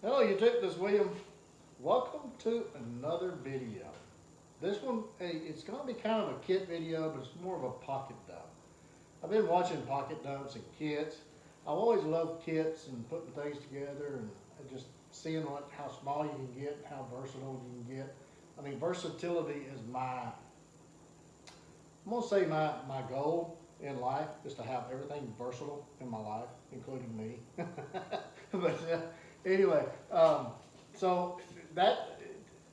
Hello YouTube, this is William. Welcome to another video. This one, it's going to be kind of a kit video, but it's more of a pocket dump. I've been watching pocket dumps and kits. I've always loved kits and putting things together and just seeing how small you can get and how versatile you can get. I mean, versatility is I'm going to say my goal in life is to have everything versatile in my life, including me. But anyway, so that,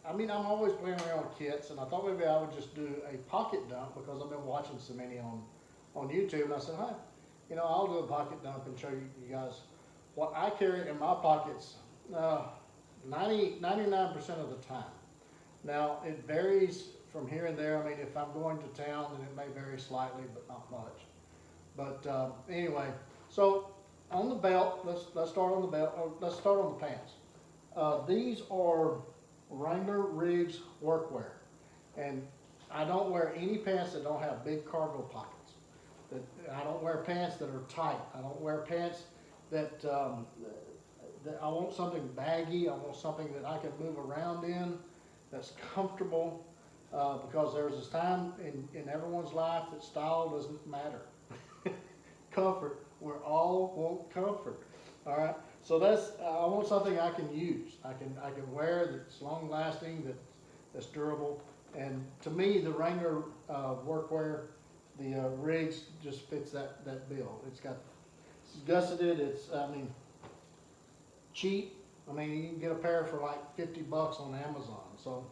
I mean, I'm always playing around with kits, and I thought maybe I would just do a pocket dump because I've been watching so many on YouTube, and I said, hi, I'll do a pocket dump and show you guys what I carry in my pockets 99% of the time. Now, it varies from here and there. I mean, if I'm going to town, then it may vary slightly, but not much. But anyway, so on the belt, let's start on the belt. Let's start on the pants. These are Wrangler Riggs workwear, and I don't wear any pants that don't have big cargo pockets. I don't wear pants that are tight. I don't wear pants that I want something baggy. I want something that I can move around in, that's comfortable. Because there's this time in everyone's life that style doesn't matter. Comfort. We're all want comfort. All right. So I want something I can use. I can wear that's long lasting, that's durable. And to me, the Wrangler workwear, the Riggs just fits that bill. It's gusseted. It's cheap. I mean, you can get a pair for like $50 on Amazon. So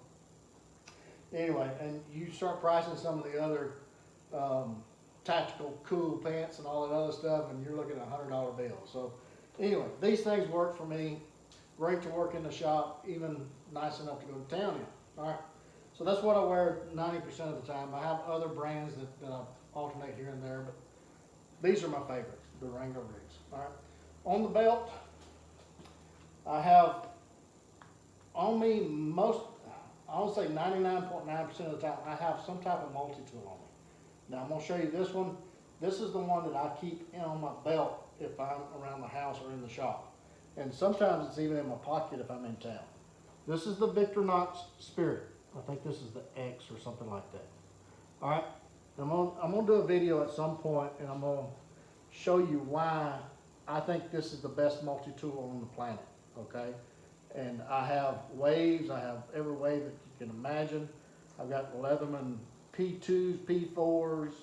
anyway, and you start pricing some of the other tactical cool pants and all that other stuff, and you're looking at $100 bill. So anyway, these things work for me. Great to work in the shop, even nice enough to go to town in. All right, so that's what I wear 90% of the time. I have other brands that I alternate here and there, but these are my favorites, the Wrangler Riggs. All right, on the belt, I have on me I would say 99.9% of the time, I have some type of multi-tool on me. Now I'm going to show you this one. This is the one that I keep on my belt if I'm around the house or in the shop. And sometimes it's even in my pocket if I'm in town. This is the Victorinox Spirit. I think this is the X or something like that. All right. I'm going to do a video at some point, and I'm going to show you why I think this is the best multi-tool on the planet. Okay. And I have waves. I have every wave that you can imagine. I've got Leatherman P2s, P4s.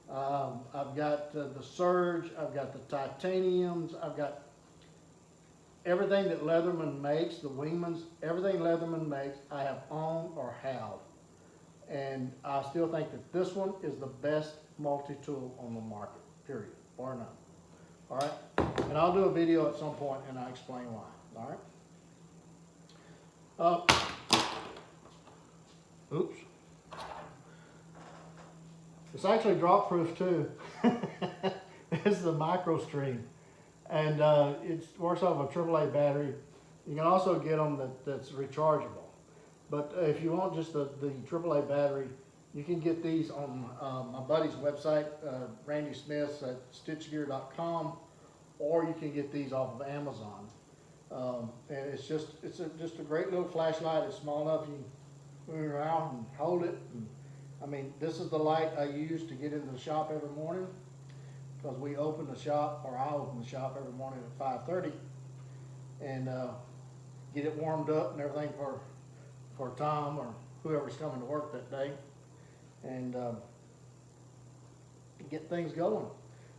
I've got the Surge. I've got the Titaniums. I've got everything that Leatherman makes, the Wingmans, everything Leatherman makes, I have owned or have. And I still think that this one is the best multi-tool on the market, period, bar none. All right? And I'll do a video at some point and I'll explain why. All right? Oops. It's actually drop proof too. This is a micro stream, and it works off a AAA battery. You can also get them that's rechargeable. But if you want just the AAA battery, you can get these on my buddy's website, Randy Smith's at stitchgear.com, or you can get these off of Amazon. And it's just a great little flashlight. It's small enough you can move around and hold it. And, I mean, this is the light I use to get into the shop every morning, because we open the shop, or I open the shop every morning at 5:30, and get it warmed up and everything for Tom or whoever's coming to work that day, and get things going.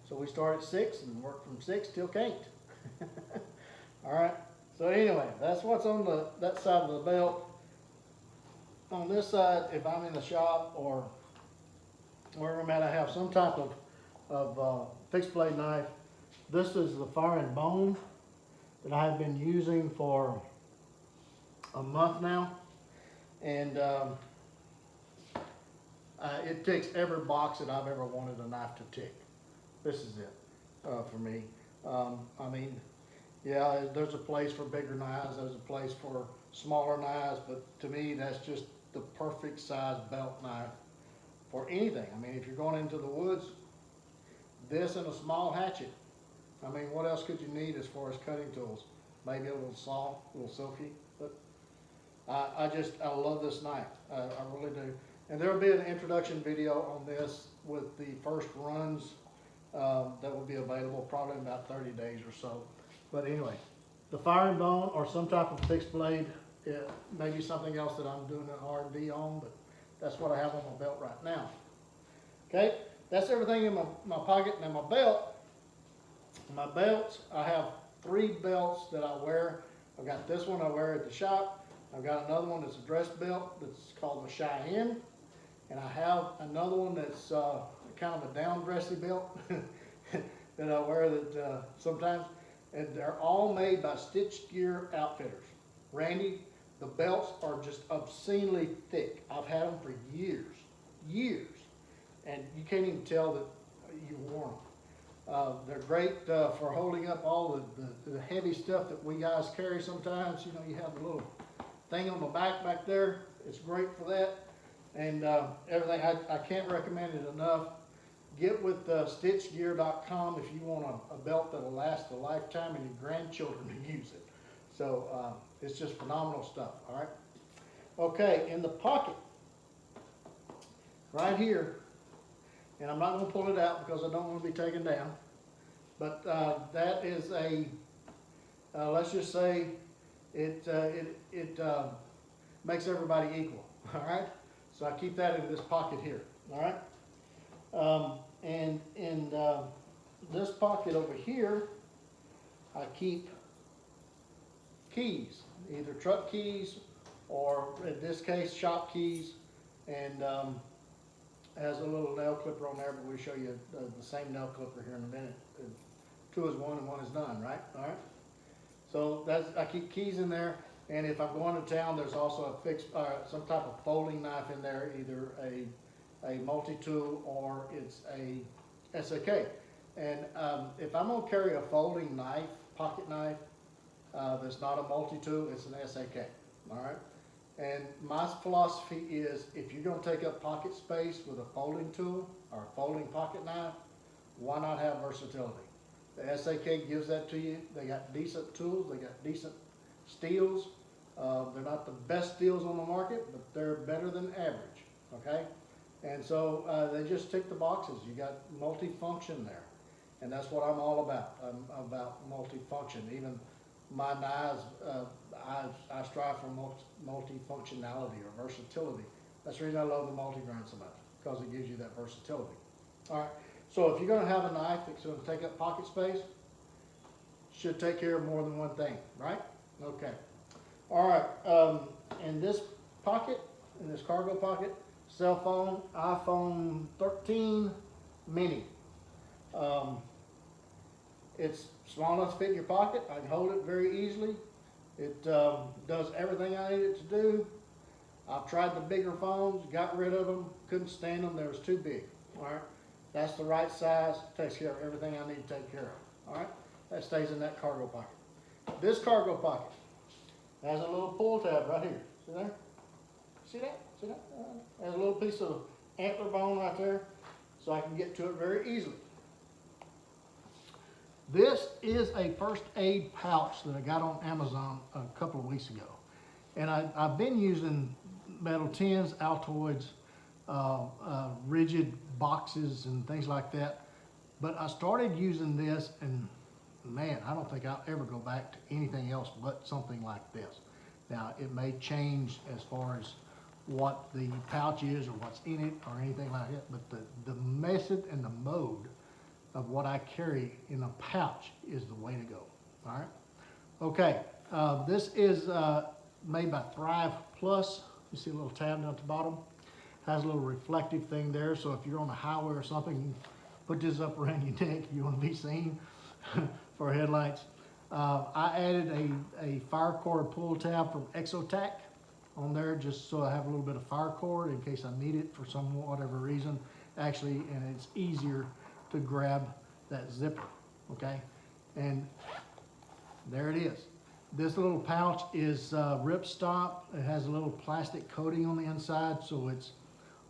So we start at 6 and work from 6 till 8. All right. So anyway, that's what's on that side of the belt. On this side, if I'm in the shop or wherever I'm at, I have some type of fixed blade knife. This is the Fire and Bone that I've been using for a month now, and it ticks every box that I've ever wanted a knife to tick. This is it for me. I mean, yeah, there's a place for bigger knives, there's a place for smaller knives, but to me, that's just the perfect size belt knife for anything. I mean, if you're going into the woods, this and a small hatchet. I mean, what else could you need as far as cutting tools? maybe a little soft, a little silky, but I love this knife. I really do. And there'll be an introduction video on this with the first runs that will be available probably in about 30 days or so. But anyway, the firing bone or some type of fixed blade, maybe something else that I'm doing an R&D on, but that's what I have on my belt right now. Okay, that's everything in my pocket. And my belt, my belts, I have 3 belts that I wear. I've got this one I wear at the shop. I've got another one that's a dress belt that's called the Cheyenne. And I have another one that's kind of a down dressy belt that I wear that sometimes. And they're all made by Stitch Gear Outfitters. Randy, the belts are just obscenely thick. I've had them for years. And you can't even tell that you wore them. They're great for holding up all the heavy stuff that we guys carry sometimes. You know, you have the little thing on the back there. It's great for that. And everything, I can't recommend it enough. Get with stitchgear.com if you want a belt that'll last a lifetime and your grandchildren to use it. So it's just phenomenal stuff, all right? Okay, in the pocket, right here, and I'm not going to pull it out because I don't want to be taken down, but that is let's just say it makes everybody equal, all right? So I keep that in this pocket here, all right? And in this pocket over here, I keep keys, either truck keys or in this case shop keys, and has a little nail clipper on there, but we'll show you the same nail clipper here in a minute. 2 is 1 and 1 is none, right? All right. So I keep keys in there, and if I'm going to town, there's also a fixed some type of folding knife in there, either a multi-tool or it's a SAK. And if I'm going to carry a folding knife, pocket knife, that's not a multi-tool, it's an SAK, all right? And my philosophy is if you're going to take up pocket space with a folding tool or a folding pocket knife, why not have versatility? The SAK gives that to you. They got decent tools, they got decent steels. They're not the best steels on the market, but they're better than average, okay? And so they just tick the boxes. You got multi-function there. And that's what I'm all about. I'm about multi-function. Even my knives, I strive for multi-functionality or versatility. That's the reason I love the multi-grind so much, because it gives you that versatility. All right, so if you're going to have a knife that's going to take up pocket space, should take care of more than one thing, right? Okay. All right, in this pocket, in this cargo pocket, cell phone, iPhone 13 mini. It's small enough to fit in your pocket. I can hold it very easily. It does everything I need it to do. I've tried the bigger phones, got rid of them, couldn't stand them, they was too big. All right, that's the right size, takes care of everything I need to take care of. All right, that stays in that cargo pocket. This cargo pocket has a little pull tab right here. See there? See that? See that? There's a little piece of antler bone right there, so I can get to it very easily. This is a first aid pouch that I got on Amazon a couple of weeks ago. And I've been using metal tins, Altoids, rigid boxes and things like that. But I started using this and man, I don't think I'll ever go back to anything else but something like this. Now, it may change as far as what the pouch is or what's in it or anything like that, but the method and the mode of what I carry in a pouch is the way to go, all right? Okay, this is made by Thrive Plus. You see a little tab down at the bottom? Has a little reflective thing there, so if you're on the highway or something, you put this up around your neck if you want to be seen for headlights. I added a fire cord pull tab from Exotac on there just so I have a little bit of fire cord in case I need it for some whatever reason. Actually, and it's easier to grab that zipper, okay? And there it is. This little pouch is ripstop. It has a little plastic coating on the inside, so it's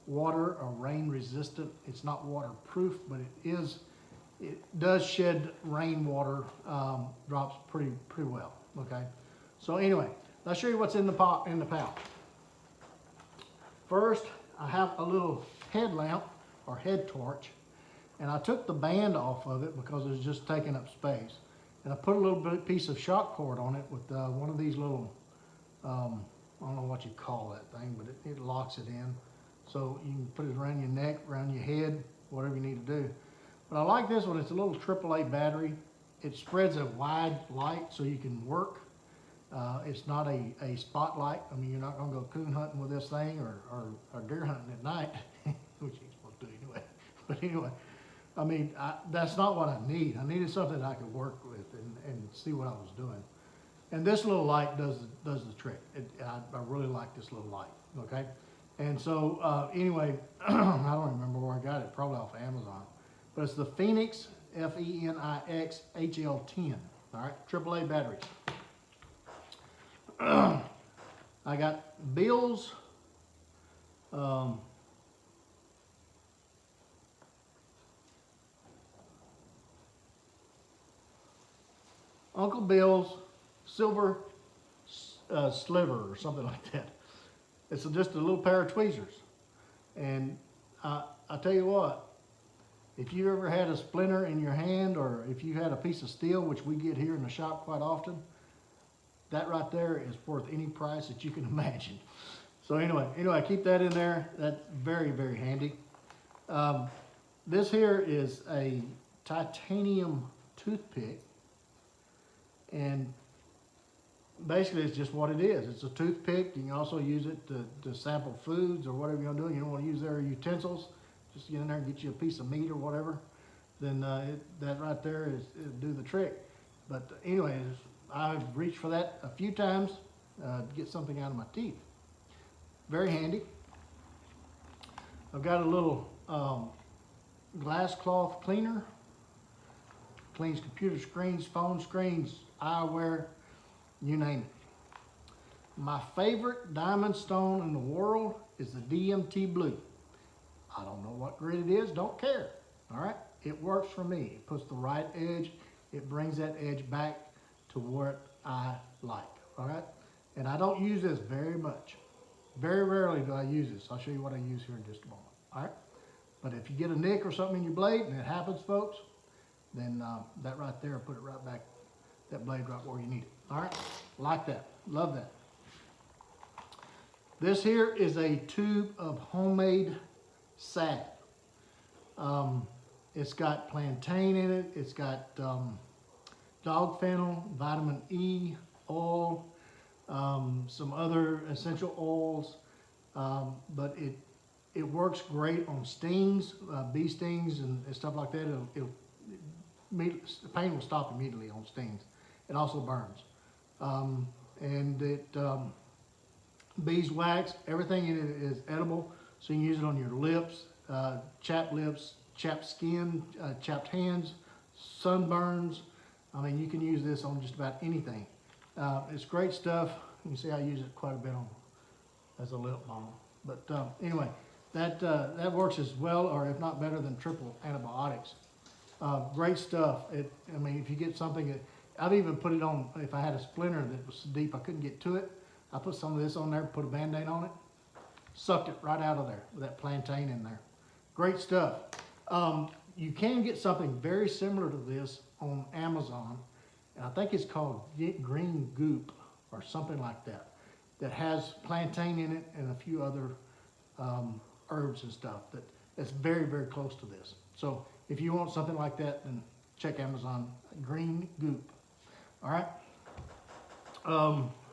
water or rain resistant. It's not waterproof, but it does shed rainwater drops pretty well, okay? So anyway, let's show you what's in the pouch. First, I have a little headlamp or head torch, and I took the band off of it because it was just taking up space. And I put a little piece of shock cord on it with one of these little, I don't know what you call that thing, but it locks it in. So you can put it around your neck, around your head, whatever you need to do. But I like this one. It's a little AAA battery. It spreads a wide light so you can work. It's not a spotlight. I mean, you're not going to go coon hunting with this thing or deer hunting at night, which you're supposed to do anyway. But anyway, I mean, that's not what I need. I needed something that I could work with and see what I was doing. And this little light does the trick. I really like this little light, okay? And so anyway, I don't remember where I got it, probably off of Amazon. But it's the Phoenix, F-E-N-I-X HL10, all right, AAA batteries. I got Bill's Uncle Bill's silver sliver or something like that. It's just a little pair of tweezers. And I tell you what, if you ever had a splinter in your hand, or if you had a piece of steel, which we get here in the shop quite often, that right there is worth any price that you can imagine. So anyway, keep that in there. That's very, very handy. This here is a titanium toothpick, and basically it's just what it is. It's a toothpick. You can also use it to sample foods or whatever you're gonna do. You don't want to use their utensils. Just get in there and get you a piece of meat or whatever. Then that right there it'll do the trick. But anyways, I've reached for that a few times to get something out of my teeth. Very handy. I've got a little glass cloth cleaner. Cleans computer screens, phone screens, eyewear, you name it. My favorite diamond stone in the world is the DMT blue. I don't know what grit it is, don't care. All right, it works for me. It puts the right edge. It brings that edge back to what I like. All right, and I don't use this very much. Very rarely do I use this. I'll show you what I use here in just a moment. All right, but if you get a nick or something in your blade, and it happens, folks, then that right there, put it right back, that blade right where you need it. All right, like that, love that. This here is a tube of homemade salve. It's got plantain in it. It's got dog fennel, vitamin E, oil, some other essential oils, but it works great on stings, bee stings and stuff like that. The pain will stop immediately on stings. It also burns. And beeswax, everything in it is edible, so you can use it on your lips, chapped lips, chapped skin, chapped hands, sunburns. I mean, you can use this on just about anything. It's great stuff. You can see I use it quite a bit on as a lip balm. But anyway, that works as well, or if not better than triple antibiotics. Great stuff. I mean, if you get something, I've even put it on, if I had a splinter that was so deep I couldn't get to it, I put some of this on there, put a Band-Aid on it, sucked it right out of there with that plantain in there. Great stuff. You can get something very similar to this on Amazon, and I think it's called Green Goop or something like that, that has plantain in it and a few other herbs and stuff that's very, very close to this. So if you want something like that, then check Amazon, Green Goop. All right.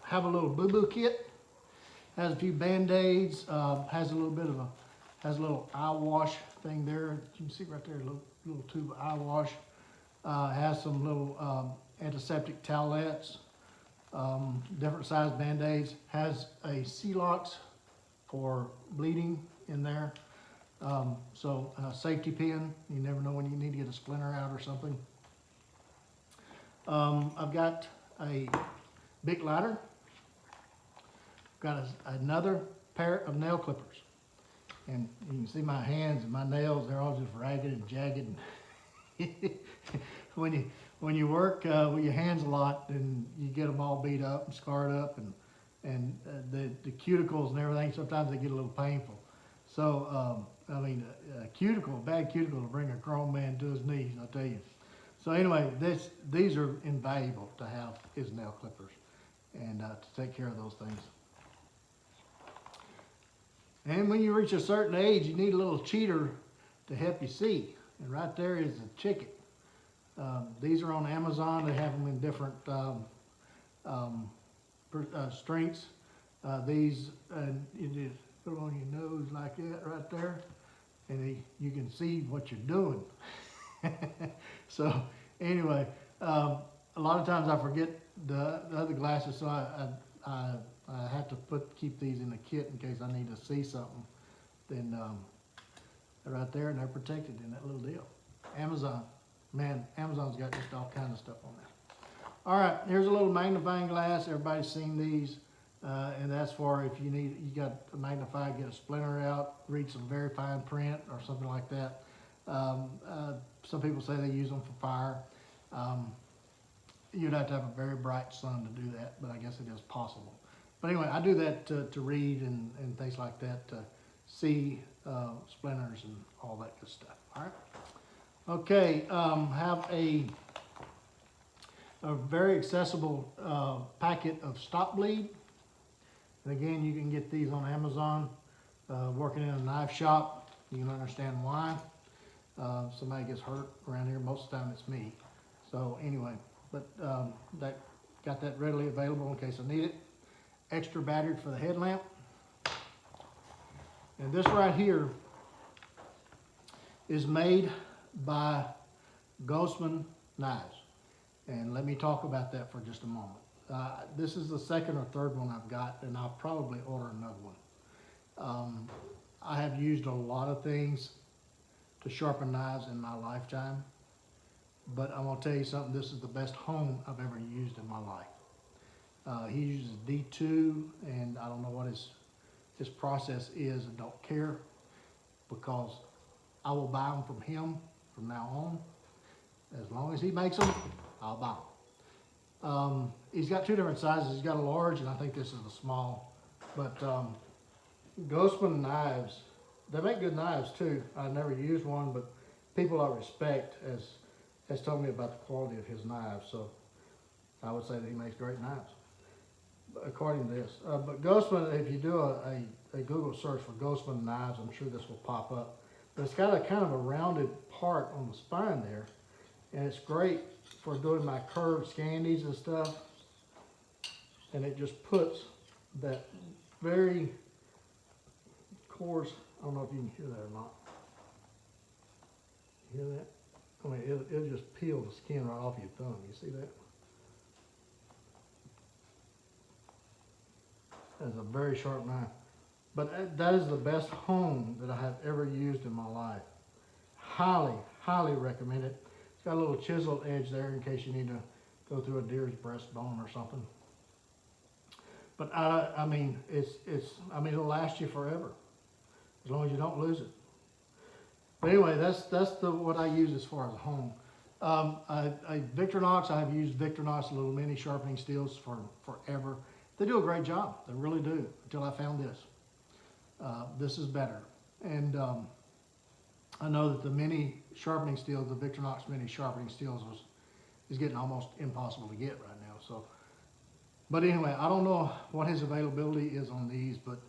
Have a little boo-boo kit. Has a few Band-Aids. Has a little eye wash thing there. You can see right there, a little tube of eye wash. Has some little antiseptic towelettes. Different size Band-Aids. Has a Celox for bleeding in there. So a safety pin. You never know when you need to get a splinter out or something. I've got a big lighter. Got another pair of nail clippers. And you can see my hands and my nails, they're all just ragged and jagged. And when when you work with your hands a lot, and you get them all beat up and scarred up, and the cuticles and everything, sometimes they get a little painful. So, I mean, a bad cuticle will bring a grown man to his knees, I'll tell you. So anyway, these are invaluable to have his nail clippers and to take care of those things. And when you reach a certain age, you need a little cheater to help you see. And right there is the chicken. These are on Amazon. They have them in different strengths. These, you just put them on your nose like that right there, and you can see what you're doing. So anyway, a lot of times I forget the other glasses, so I have to keep these in the kit in case I need to see something. Then they're right there, and they're protected in that little deal. Amazon, man, Amazon's got just all kinds of stuff on there. All right, here's a little magnifying glass. Everybody's seen these, and that's for if you got a magnify, get a splinter out, read some very fine print or something like that. Some people say they use them for fire. You'd have to have a very bright sun to do that, but I guess it is possible. But anyway, I do that to read and things like that, to see splinters and all that good stuff. All right. Okay, have a very accessible packet of stop bleed. And again, you can get these on Amazon. Working in a knife shop, you can understand why. Somebody gets hurt around here, most of the time it's me. So anyway, but got that readily available in case I need it. Extra battery for the headlamp. And this right here is made by Ghostman Knives. And let me talk about that for just a moment. This is the second or third one I've got, and I'll probably order another one. I have used a lot of things to sharpen knives in my lifetime, but I'm gonna tell you something, this is the best hone I've ever used in my life. He uses D2, and I don't know what his process is, and don't care, because I will buy them from him from now on. As long as he makes them, I'll buy them. He's got two different sizes. He's got a large, and I think this is the small. But Ghostman Knives, they make good knives too. I've never used one, but people I respect has told me about the quality of his knives. So I would say that he makes great knives, according to this. But Ghostman, if you do a Google search for Ghostman Knives, I'm sure this will pop up. But it's got a kind of a rounded part on the spine there, and it's great for doing my curved scandies and stuff. And it just puts that very coarse, I don't know if you can hear that or not. You hear that? I mean, it'll just peel the skin right off your thumb. You see that? That's a very sharp knife. But that is the best hone that I have ever used in my life. Highly, highly recommend it. It's got a little chiseled edge there in case you need to go through a deer's breastbone or something. But I mean, it'll last you forever, as long as you don't lose it. But anyway, that's what I use as far as a hone. Victorinox, I have used Victorinox little mini sharpening steels for forever. They do a great job. They really do, until I found this. This is better. And I know that the mini sharpening steels, the Victorinox mini sharpening steels is getting almost impossible to get right now. So, but anyway, I don't know what his availability is on these, but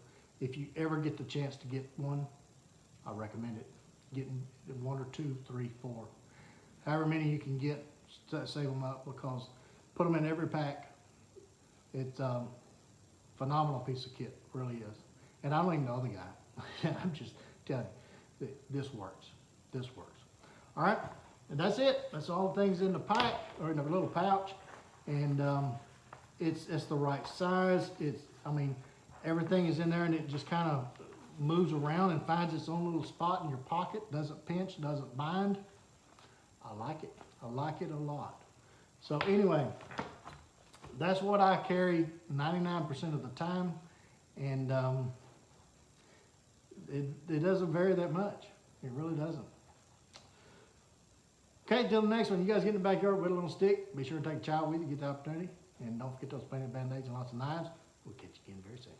if you ever get the chance to get one, I recommend it. Getting 1 or 2, 3, 4, however many you can get, save them up, because put them in every pack. It's phenomenal piece of kit, really is. And I don't even know the guy. I'm just telling you, this works. This works. All right, and that's it. That's all the things in the pack, or in the little pouch. And it's the right size. I mean, everything is in there, and it just kind of moves around and finds its own little spot in your pocket. Doesn't pinch, doesn't bind. I like it. I like it a lot. So anyway, that's what I carry 99% of the time, and it doesn't vary that much. It really doesn't. Okay, till the next one. You guys get in the backyard, whittle on a stick. Be sure to take a child with you, get the opportunity. And don't forget those painted band-aids and lots of knives. We'll catch you again very soon.